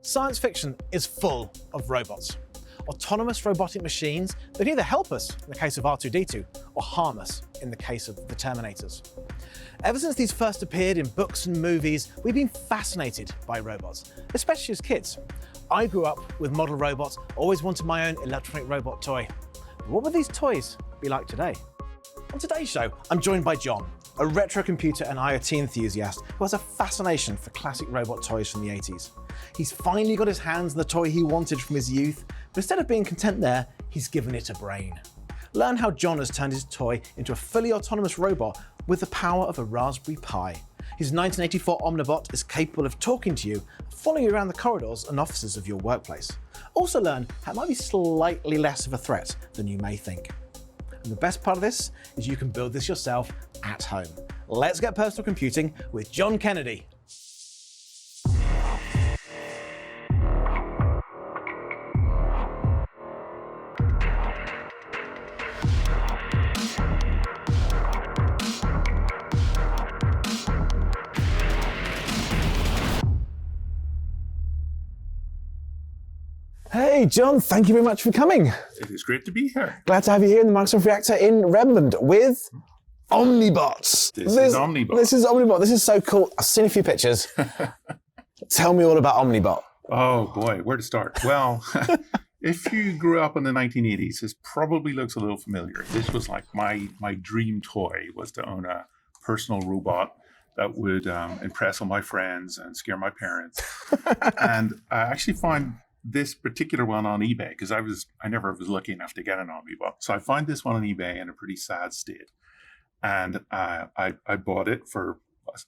Science fiction is full of robots. Autonomous robotic machines that either help us in the case of R2-D2 or harm us in the case of the Terminators. Ever since these first appeared in books and movies, we've been fascinated by robots, especially as kids. I grew up with model robots, always wanted my own electronic robot toy. But what would these toys be like today? On today's show, I'm joined by John, a retro computer and IoT enthusiast who has a fascination for classic robot toys from the 80s. He's finally got his hands on the toy he wanted from his youth, but instead of being content there, he's given it a brain. Learn how John has turned his toy into a fully autonomous robot with the power of a Raspberry Pi. His 1984 Omnibot is capable of talking to you, following you around the corridors and offices of your workplace. Also learn how it might be slightly less of a threat than you may think. And the best part of this is you can build this yourself at home. Let's get personal computing with John Kennedy. Hey John, thank you very much for coming. It is great to be here. Glad to have you here in the Microsoft Reactor in Redmond with Omnibots. This is Omnibot. This is Omnibot. This is so cool. I've seen a few pictures. Tell me all about Omnibot. Oh boy, where to start? Well, if you grew up in the 1980s, this probably looks a little familiar. This was like my dream toy, was to own a personal robot that would impress all my friends and scare my parents. And I actually found this particular one on eBay because I never was lucky enough to get an Omnibot. So I found this one on eBay in a pretty sad state. And I bought it for a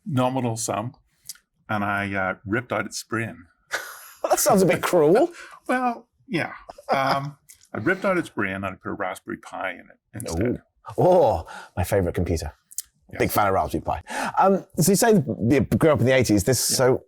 nominal sum, and I ripped out its brain. That sounds a bit cruel. Well, yeah. I ripped out its brain and I put a Raspberry Pi in it instead. Oh, my favourite computer. Yes. Big fan of Raspberry Pi. So you say you grew up in the 80s. So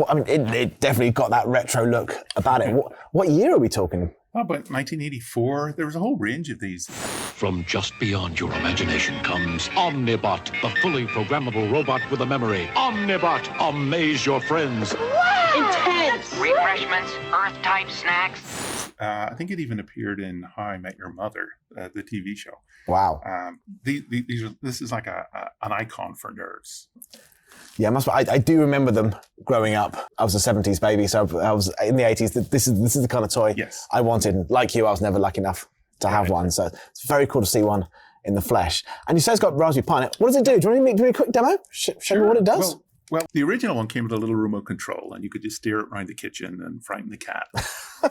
I mean, it definitely got that retro look about it. What year are we talking? Well, about 1984, there was a whole range of these. From just beyond your imagination comes Omnibot, the fully programmable robot with a memory. Omnibot, amaze your friends. Wow! Intense! Refreshments, Earth-type snacks. I think it even appeared in How I Met Your Mother, the TV show. Wow. This is like an icon for nerds. Yeah, I do remember them growing up. I was a 70s baby, so I was in the 80s. This is the kind of toy I wanted. Like you, I was never lucky enough to have one. So it's very cool to see one in the flesh. And you say it's got Raspberry Pi in it. What does it do? Do you want to do a quick demo? Show me what it does? Well, the original one came with a little remote control, and you could just steer it around the kitchen and frighten the cat.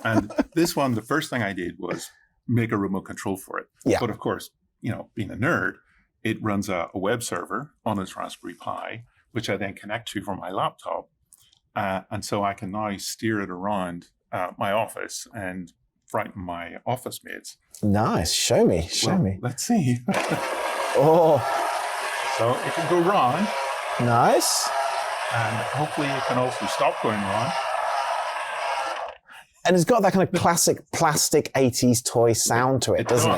And this one, the first thing I did was make a remote control for it. Yeah. But of course, being a nerd, it runs a web server on its Raspberry Pi, which I then connect to from my laptop. And so I can now steer it around my office and frighten my office mates. Nice. Show me. Let's see. Oh. So it can go round. Nice. And hopefully it can also stop going round. And it's got that kind of classic plastic 80s toy sound to it, doesn't it?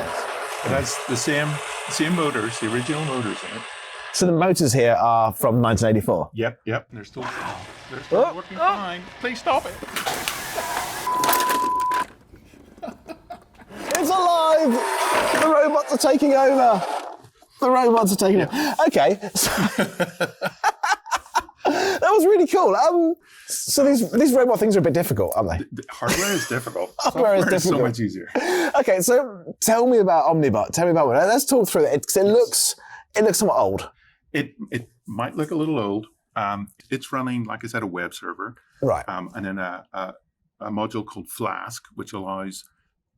It has the same motors, the original motors in it. So the motors here are from 1984? Yep. They're still working fine. Please stop it. It's alive! The robots are taking over. over. Okay. That was really cool. So these robot things are a bit difficult, aren't they? The hardware is difficult. Hardware is difficult. So much easier. Okay, so tell me about Omnibot. Tell me about it. Let's talk through it because it looks somewhat old. It might look a little old. It's running, like I said, a web server. Right. And then a module called Flask, which allows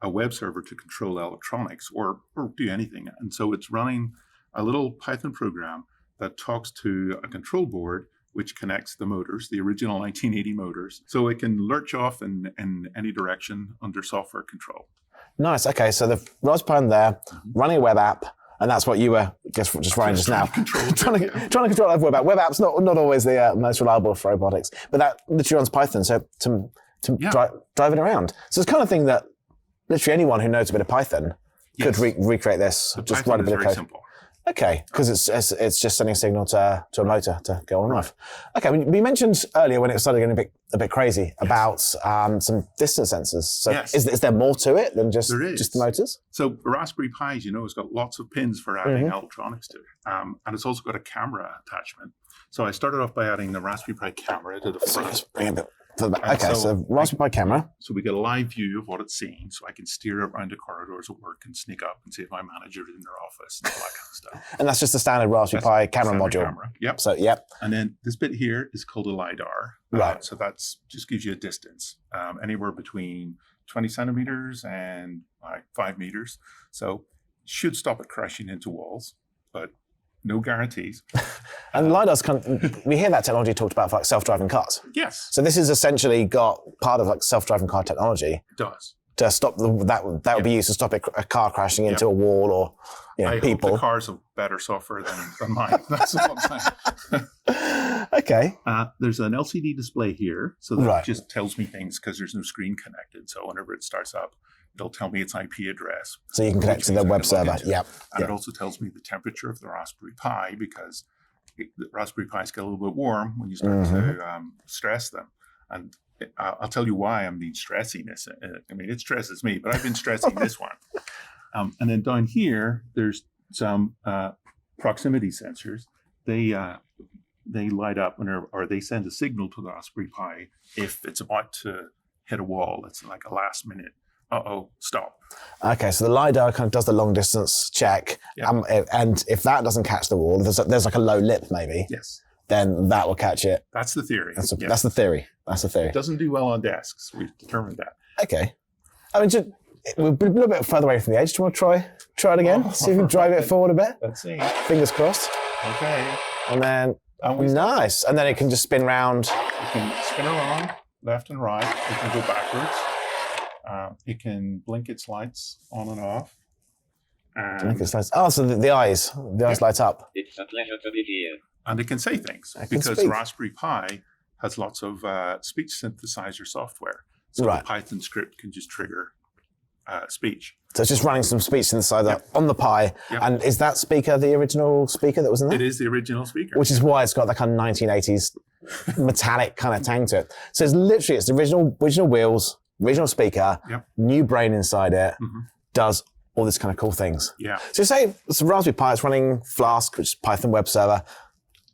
a web server to control electronics or do anything. And so it's running a little Python program that talks to a control board, which connects the motors, the original 1980 motors, so it can lurch off in any direction under software control. Nice. Okay, so the Raspberry Pi there, running a web app, and that's what you were just running just now. Trying to control that web app. Web app's not always the most reliable for robotics, but that literally runs Python, so to drive it around. So it's the kind of thing that literally anyone who knows a bit of Python could recreate this. The just Python write a bit is of very code. simple. Okay, because it's just sending a signal to a motor to go on and off. Okay, we mentioned earlier when it started getting a bit crazy about some distance sensors. So Yes. is there more to it than just There is. the motors? So Raspberry Pi, as you know, has got lots of pins for adding electronics to it. And it's also got a camera attachment. So I started off by adding the Raspberry Pi camera to the front. Just bring it a bit further back. And Okay, so Raspberry Pi camera. So we get a live view of what it's seeing, so I can steer it around the corridors at work and sneak up and see if my manager's in their office and all that kind of stuff. And that's just the standard Raspberry Pi camera Standard module. Camera. Yep. So, yep. And then this bit here is called a LiDAR. Right. So that's just gives you a distance, anywhere between 20 centimeters and like 5 meters. So should stop it crashing into walls, but no guarantees. And LiDAR's we hear that technology talked about for like self-driving cars. Yes, So this has essentially got part of like self-driving car technology it does. to stop that would be used to stop a car crashing into a wall or I people. hope the cars have better software than mine. That's all I'm saying. Okay. There's an LCD display here, so that Right. just tells me things because there's no screen connected. So whenever it starts up, it'll tell me its IP address. So you can connect which to the means I web can log server. into it. Yep. And Yep. it also tells me the temperature of the Raspberry Pi because the Raspberry Pis get a little bit warm when you start to stress them. And I'll tell you why I'm being stressiness. I mean, it stresses me, but I've been stressing this one. And then down here, there's some proximity sensors. They light up or they send a signal to the Raspberry Pi if it's about to hit a wall. It's like a last minute. Stop. Okay, so the LiDAR kind of does the long distance check. Yeah. And if that doesn't catch the wall, there's like a low lip maybe, Yes, then that will catch it. that's the theory. That's Yes. the theory. That's the theory. It doesn't do well on desks. We've determined that. Okay. I mean, we're a little bit further away from the edge. Do you want to try it again? See if we can drive it forward a bit. Let's see. Fingers crossed. Okay. And then, And we nice. And then it can just spin round. You can spin around left and right. It can go backwards. It can blink its lights on and off. And, Oh, so the eyes light up. It's a pleasure to be here. and it can say things can because speak. Raspberry Pi has lots of speech synthesizer software. So Right. the Python script can just trigger speech. So it's just running some speech synthesizer Yep. on the Pi. Yep. And is that speaker the original speaker that was in there? It is the original speaker. Which is why it's got that kind of 1980s metallic kind of tang to it. So it's the original wheels, original speaker, Yep. new brain inside it, Mhm. does all these kind of cool things. Yeah. So say it's a Raspberry Pi, it's running Flask, which is Python web server.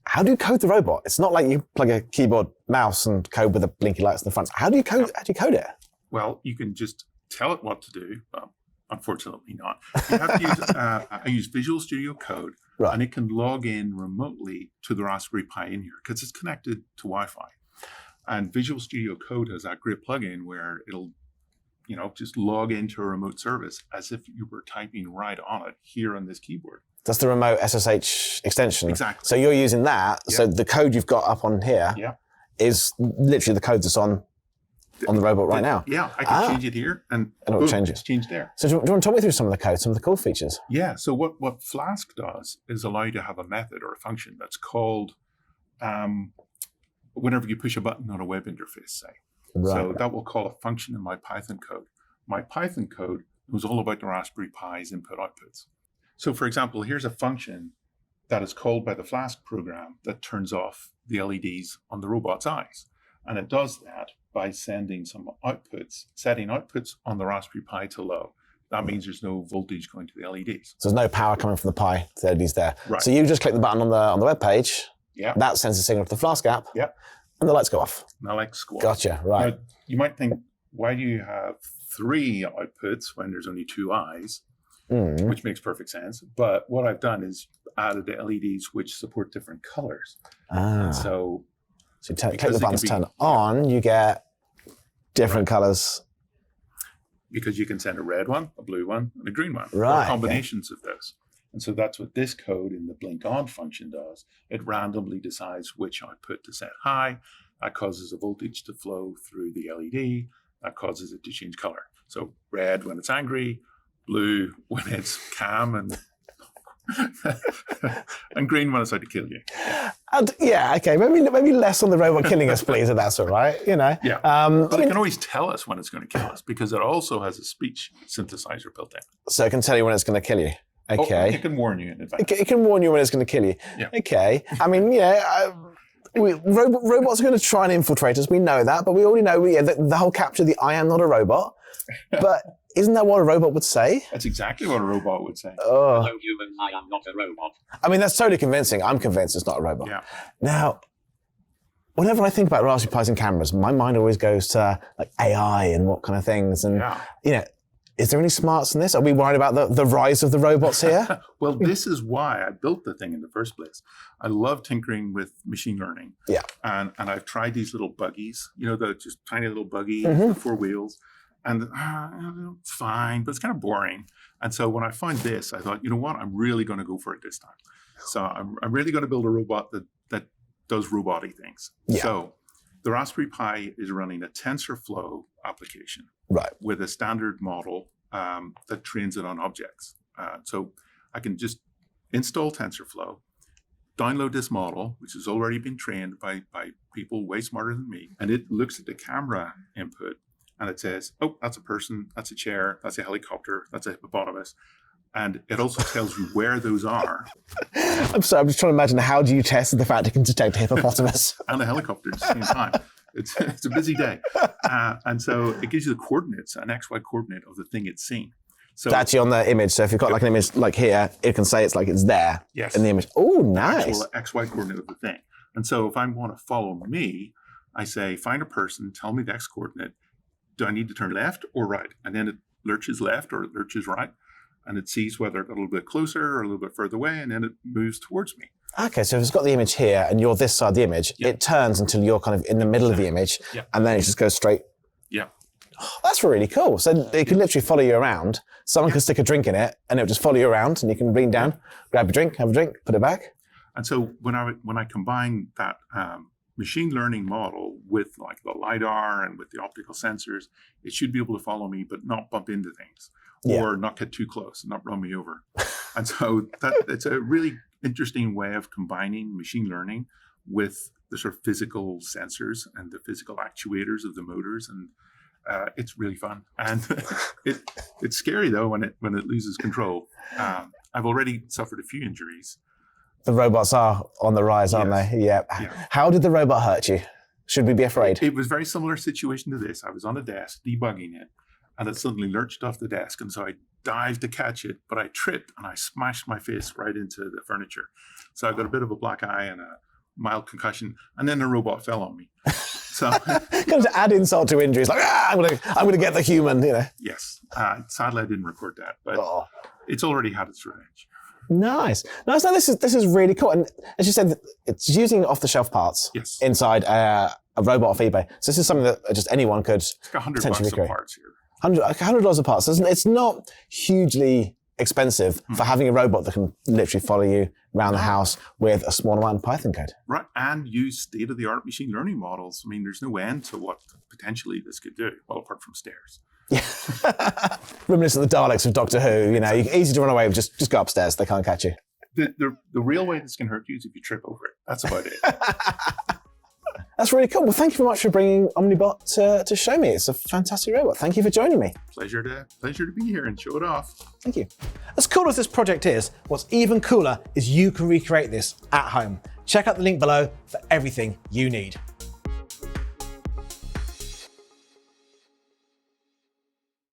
How do you code the robot? It's not like you plug a keyboard, mouse, and code with the blinky lights in the front. How do you code it? Well, you can just tell it what to do. Well, unfortunately not. You have to use, I use Visual Studio Code, Right. and it can log in remotely to the Raspberry Pi in here because it's connected to Wi-Fi. And Visual Studio Code has that great plugin where it'll, just log into a remote service as if you were typing right on it here on this keyboard. That's the remote SSH extension. Exactly. So you're using that. Yeah. So the code you've got up on here Yeah. is literally the code that's on the robot right now. Yeah, I can change it here, and it'll boom, change it. it's changed there. So do you want to talk me through some of the code, some of the cool features? Yeah. So what Flask does is allow you to have a method or a function that's called whenever you push a button on a web interface, say. So that will call a function in my Python code. My Python code knows all about the Raspberry Pi's input outputs. So for example, here's a function that is called by the Flask program that turns off the LEDs on the robot's eyes. And it does that by sending some outputs, setting outputs on the Raspberry Pi to low. That means there's no voltage going to the LEDs. So there's no power coming from the Pi to the LEDs there. Right. So you just click the button on the web page. Yeah. That sends a signal to the Flask app. Yeah. And the lights go off. Now like squat. Gotcha. Right. Now, you might think, why do you have 3 outputs when there's only 2 eyes? Mm. Which makes perfect sense. But what I've done is added the LEDs which support different colors. Ah. So So you click because the it can buttons, be- turn on, you get different colors. because you can send a red one, a blue one, and a green one, Right, or combinations of those. And so that's what this code in the blink on function does. It randomly decides which output to set high. That causes a voltage to flow through the LED. That causes it to change color. So red when it's angry, blue when it's calm, and and green when it's out to kill you. And, yeah, okay. Maybe less on the robot killing us, please, if that's all right. Yeah. But I it mean, can always tell us when it's going to kill us because it also has a speech synthesizer built in. so it can tell you when it's going to kill you. Okay. It can warn you in advance. It can warn you when it's going to kill you. Yeah. Okay. I mean, robots are going to try and infiltrate us. We know that, but we already know the whole capture, I am not a robot. But isn't that what a robot would say? That's exactly what a robot would say. Oh. Hello humans, I am not a robot. I mean, that's totally convincing. I'm convinced it's not a robot. Yeah. Now, whenever I think about Raspberry Pis and cameras, my mind always goes to like AI and what kind of things. And, is there any smarts in this? Are we worried about the rise of the robots here? Well, this is why I built the thing in the first place. I love tinkering with machine learning. Yeah. And I've tried these little buggies, the just tiny little buggy with 4 wheels. And it's fine, but it's kind of boring. And so when I found this, I thought, you know what? I'm really going to go for it this time. So I'm really going to build a robot that does robot-y things. Yeah. So the Raspberry Pi is running a TensorFlow application with a standard model that trains it on objects. So I can just install TensorFlow, download this model, which has already been trained by people way smarter than me, and it looks at the camera input and it says, oh, that's a person, that's a chair, that's a helicopter, that's a hippopotamus. And it also tells you where those are. I'm sorry, I'm just trying to imagine, how do you test the fact it can detect a hippopotamus? And a helicopter at the same time. It's a busy day. And so it gives you the coordinates, an XY coordinate of the thing it's seen. So it's actually on the image. So if you've got like an image like here, it can say it's like it's there in the image. Oh, nice. Actual XY coordinate of the thing. And so if I want to follow me, I say, find a person, tell me the X coordinate. Do I need to turn left or right? And then it lurches left or it lurches right. And it sees whether it got a little bit closer or a little bit further away, and then it moves towards me. Okay, so if it's got the image here and you're this side of the image, it turns until you're kind of in the middle of the image, and then it just goes straight. Yeah. Oh, that's really cool. So it can literally follow you around. Someone can stick a drink in it, and it'll just follow you around, and you can lean down, grab a drink, have a drink, put it back. And so when I combine that machine learning model with like the LiDAR and with the optical sensors, it should be able to follow me but not bump into things. Or not get too close and not run me over. And so it's a really interesting way of combining machine learning with the sort of physical sensors and the physical actuators of the motors. And it's really fun. And it's scary though when it loses control. I've already suffered a few injuries. The robots are on the rise, aren't they? Yeah. How did the robot hurt you? Should we be afraid? It was a very similar situation to this. I was on a desk debugging it, and it suddenly lurched off the desk. And so I dived to catch it, but I tripped and I smashed my face right into the furniture. So I got a bit of a black eye and a mild concussion, and then the robot fell on me. So going to add insult to injury. It's like, I'm gonna get the human, Yes. Sadly, I didn't record that, but it's already had its revenge. Nice. So this is really cool. And as you said, it's using off-the-shelf parts inside a robot off eBay. So this is something that just anyone could potentially $100 create. parts here. $100 a part. So it's not hugely expensive for having a robot that can literally follow you around the house with a small amount of Python code. Right, and use state-of-the-art machine learning models. I mean, there's no end to what potentially this could do, well, apart from stairs. Yeah. Reminiscent of the Daleks of Doctor Who, easy to run away with, just go upstairs, they can't catch you. The real way this can hurt you is if you trip over it. That's about it. That's really cool. Well, thank you very much for bringing Omnibot to show me. It's a fantastic robot. Thank you for joining me. Pleasure to be here and show it off. Thank you. As cool as this project is, what's even cooler is you can recreate this at home. Check out the link below for everything you need.